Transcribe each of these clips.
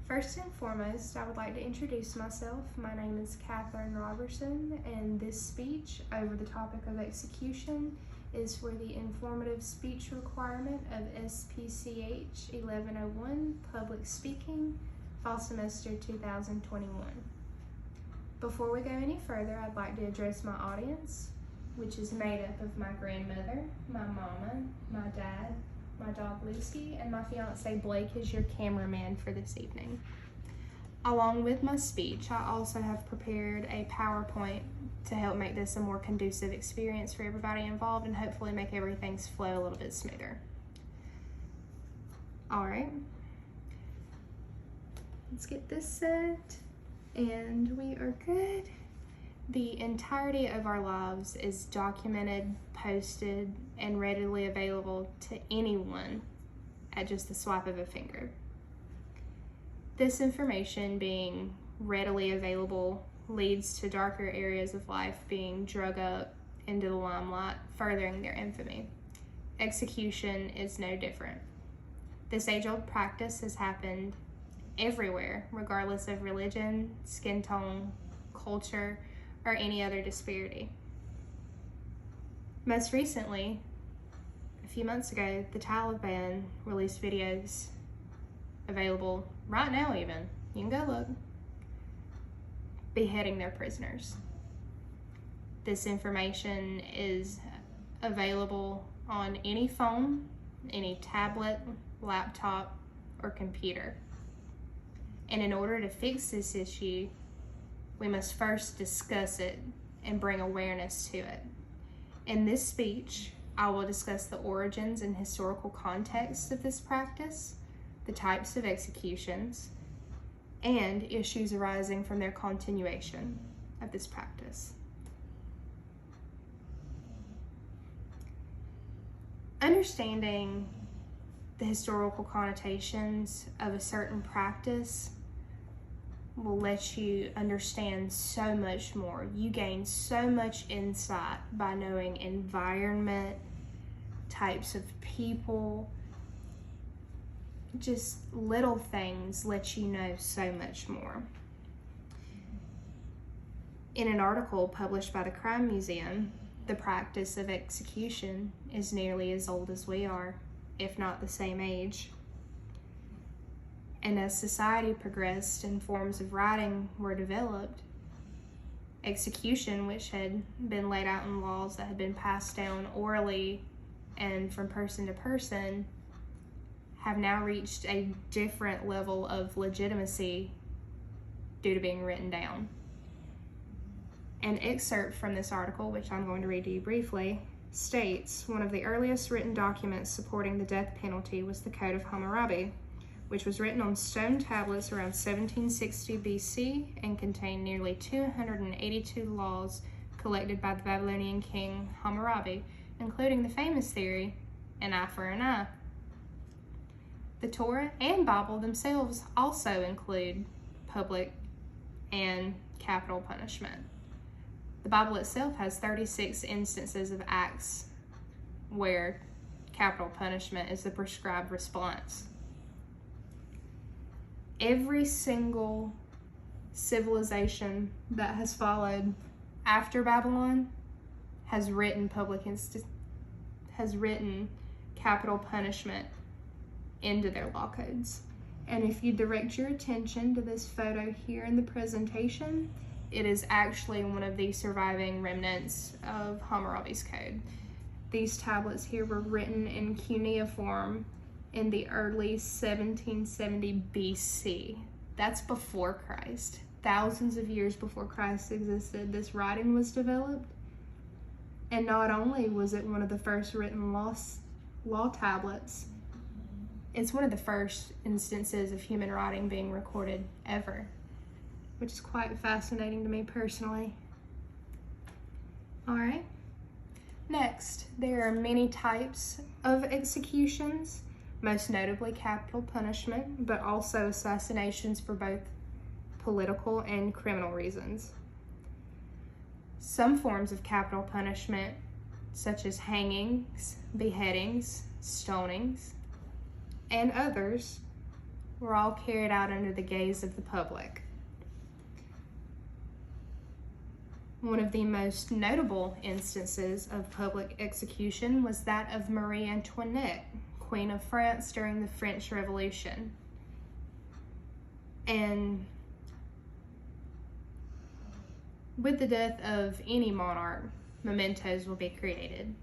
First and foremost, I would like to introduce myself. My name is Catherine Robertson, and this speech over the topic of execution is for the informative speech requirement of SPCH 1101, Public Speaking, Fall Semester 2021. Before we go any further, I'd like to address my audience, which is made up of my grandmother, my mama, my dad, my dog Lucy, and my fiance Blake is your cameraman for this evening. Along with my speech, I also have prepared a PowerPoint to help make this a more conducive experience for everybody involved and hopefully make everything flow a little bit smoother. All right, let's get this set and we are good. The entirety of our lives is documented, posted, and readily available to anyone at just the swipe of a finger. This information being readily available leads to darker areas of life being drug up into the limelight, furthering their infamy. Execution is no different. This age-old practice has happened everywhere, regardless of religion, skin tone, culture, or any other disparity. Most recently, a few months ago, the Taliban released videos available right now even, you can go look, beheading their prisoners. This information is available on any phone, any tablet, laptop, or computer. And in order to fix this issue, we must first discuss it and bring awareness to it. In this speech, I will discuss the origins and historical context of this practice, the types of executions, and issues arising from their continuation of this practice. Understanding the historical connotations of a certain practice will let you understand so much more. You gain so much insight by knowing environment, types of people, just little things let you know so much more. In an article published by the Crime Museum, the practice of execution is nearly as old as we are, if not the same age. And as society progressed and forms of writing were developed, execution, which had been laid out in laws that had been passed down orally and from person to person, have now reached a different level of legitimacy due to being written down. An excerpt from this article, which I'm going to read to you briefly, states one of the earliest written documents supporting the death penalty was the Code of Hammurabi, which was written on stone tablets around 1760 BC and contained nearly 282 laws collected by the Babylonian king Hammurabi, including the famous theory, an eye for an eye. The Torah and Bible themselves also include public and capital punishment. The Bible itself has 36 instances of acts where capital punishment is the prescribed response. Every single civilization that has followed after Babylon has written capital punishment into their law codes. And if you direct your attention to this photo here in the presentation, it is actually one of the surviving remnants of Hammurabi's code. These tablets here were written in cuneiform in the early 1770 BC. That's before Christ. Thousands of years before Christ existed, this writing was developed. And not only was it one of the first written law tablets, it's one of the first instances of human writing being recorded ever, which is quite fascinating to me personally. All right. Next, there are many types of executions, most notably capital punishment, but also assassinations for both political and criminal reasons. Some forms of capital punishment, such as hangings, beheadings, stonings, and others were all carried out under the gaze of the public. One of the most notable instances of public execution was that of Marie Antoinette, Queen of France during the French Revolution. And with the death of any monarch, mementos will be created.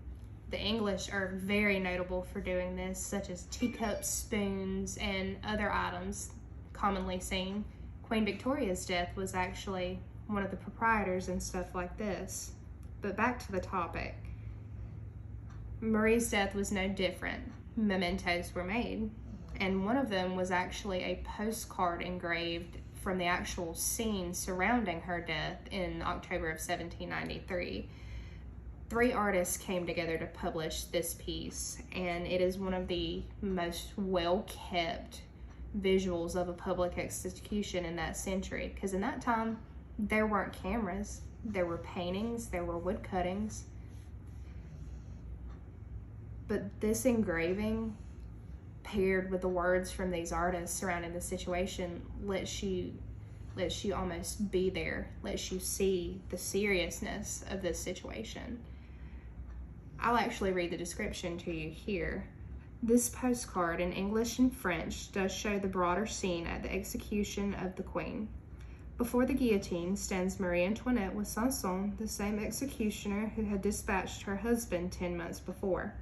The English are very notable for doing this, such as teacups, spoons, and other items commonly seen. Queen Victoria's death was actually one of the proprietors and stuff like this. But back to the topic. Marie's death was no different. Mementos were made, and one of them was actually a postcard engraved from the actual scene surrounding her death in October of 1793. 3 artists came together to publish this piece, and it is one of the most well-kept visuals of a public execution in that century, because in that time there weren't cameras, there were paintings, there were wood cuttings, but this engraving paired with the words from these artists surrounding the situation lets you almost be there, lets you see the seriousness of this situation. I'll actually read the description to you here. This postcard in English and French does show the broader scene at the execution of the Queen. Before the guillotine stands Marie Antoinette with Sanson, the same executioner who had dispatched her husband 10 months before.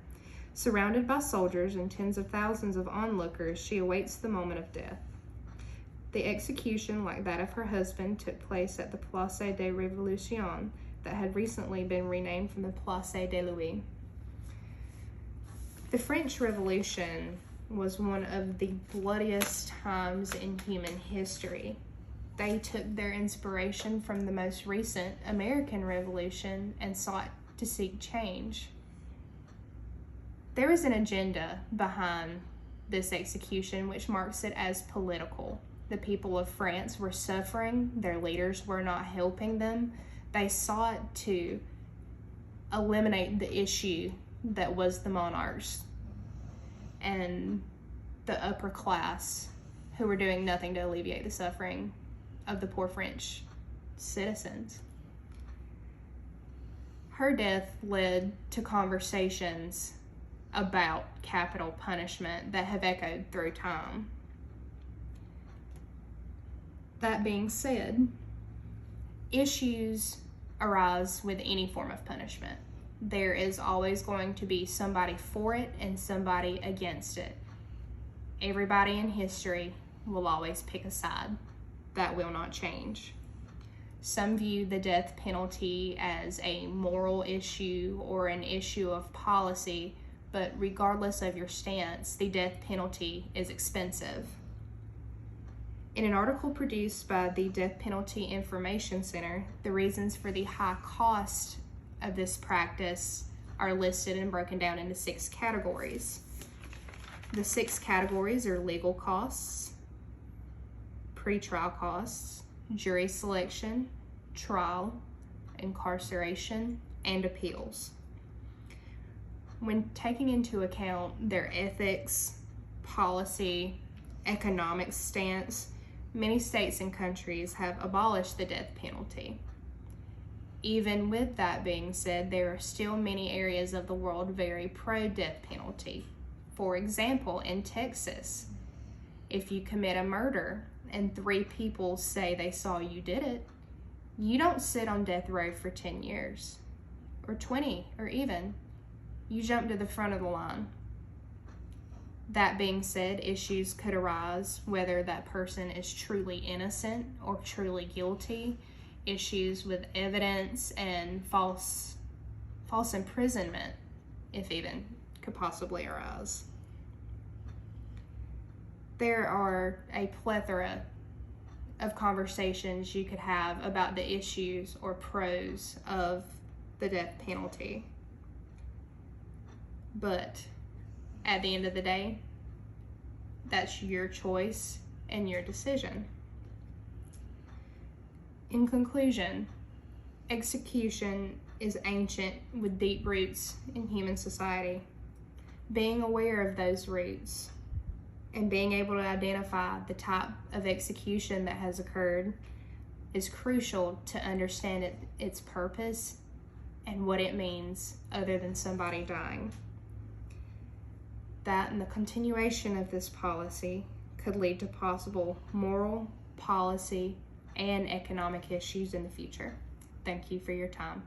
Surrounded by soldiers and tens of thousands of onlookers, she awaits the moment of death. The execution, like that of her husband, took place at the Place de Révolution that had recently been renamed from the Place de Louis. The French Revolution was one of the bloodiest times in human history. They took their inspiration from the most recent American Revolution and sought to seek change. There is an agenda behind this execution which marks it as political. The people of France were suffering, their leaders were not helping them. They sought to eliminate the issue that was the monarchs and the upper class, who were doing nothing to alleviate the suffering of the poor French citizens. Her death led to conversations about capital punishment that have echoed through time. That being said, issues arise with any form of punishment. There is always going to be somebody for it and somebody against it. Everybody in history will always pick a side. That will not change. Some view the death penalty as a moral issue or an issue of policy, but regardless of your stance, the death penalty is expensive. In an article produced by the Death Penalty Information Center, the reasons for the high cost of this practice are listed and broken down into 6 categories. The 6 categories are legal costs, pretrial costs, jury selection, trial, incarceration, and appeals. When taking into account their ethics, policy, economic stance, many states and countries have abolished the death penalty. Even with that being said, there are still many areas of the world very pro-death penalty. For example, in Texas, if you commit a murder and 3 people say they saw you did it, you don't sit on death row for 10 years, or 20, or even. You jump to the front of the line. That being said, issues could arise whether that person is truly innocent or truly guilty. Issues with evidence and false imprisonment, if even, could possibly arise. There are a plethora of conversations you could have about the issues or pros of the death penalty. But at the end of the day, that's your choice and your decision. In conclusion, execution is ancient with deep roots in human society. Being aware of those roots and being able to identify the type of execution that has occurred is crucial to understand its purpose and what it means other than somebody dying. That and the continuation of this policy could lead to possible moral, policy, and economic issues in the future. Thank you for your time.